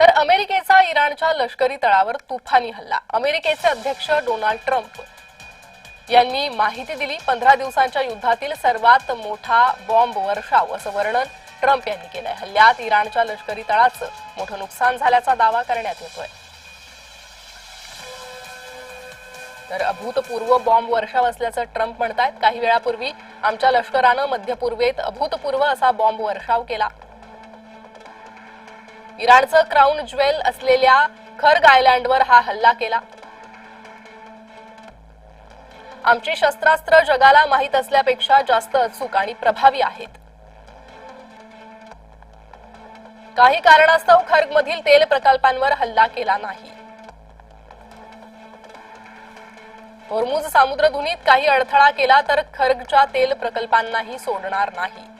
तर अमेरिकेचा इराणच्या लष्करी तळावर तुफानी हल्ला। अमेरिकेचे अध्यक्ष डोनाल्ड ट्रम्प यांनी माहिती दिली। 15 दिवसांच्या युद्धातील सर्वात मोठा बॉम्ब वर्षाव असं वर्णन ट्रम्प यांनी केलंय। हल्ल्यात इराणच्या लष्करी तळाचं मोठं नुकसान झाल्याचा दावा करण्यात येतोय। तर अभूतपूर्व बॉम्ब वर्षाव असल्याचं ट्रम्प म्हणतात। काही वेळापूर्वी आमच्या लष्करानं मध्य पूर्वेत अभूतपूर्व असा बॉम्ब वर्षाव केला। इराणचं क्राउन ज्वेल असलेल्या खर्ग आयलँडवर हा हल्ला केला। आमची शस्त्रास्त्र जगाला माहीत असल्यापेक्षा जास्त अचूक आणि प्रभावी आहेत। काही कारणास्तव खर्गमधील तेल प्रकल्पांवर हल्ला केला नाही। होर्मुझ सामुद्रधुनीत काही अडथळा केला तर खर्गच्या तेल प्रकल्पांनाही सोडणार नाही।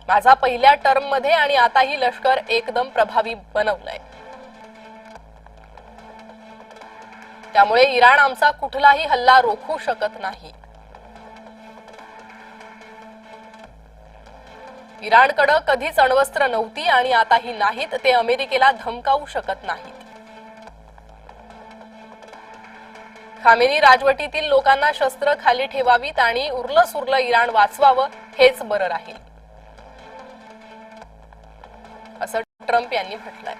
माझा पहिल्या टर्ममध्ये आणि आताही लष्कर एकदम प्रभावी बनवलंय। त्यामुळे इराण आमचा कुठलाही हल्ला रोखू शकत नाही। इराणकडे कधीच अण्वस्त्र नव्हती आणि आताही नाहीत। ते अमेरिकेला धमकावू शकत नाहीत। खामेनी राजवटीतील लोकांना शस्त्र खाली ठेवावीत आणि उरलं सुरलं इराण वाचवावं हेच बरं राहील, असं ट्रम्प यांनी म्हटलंय।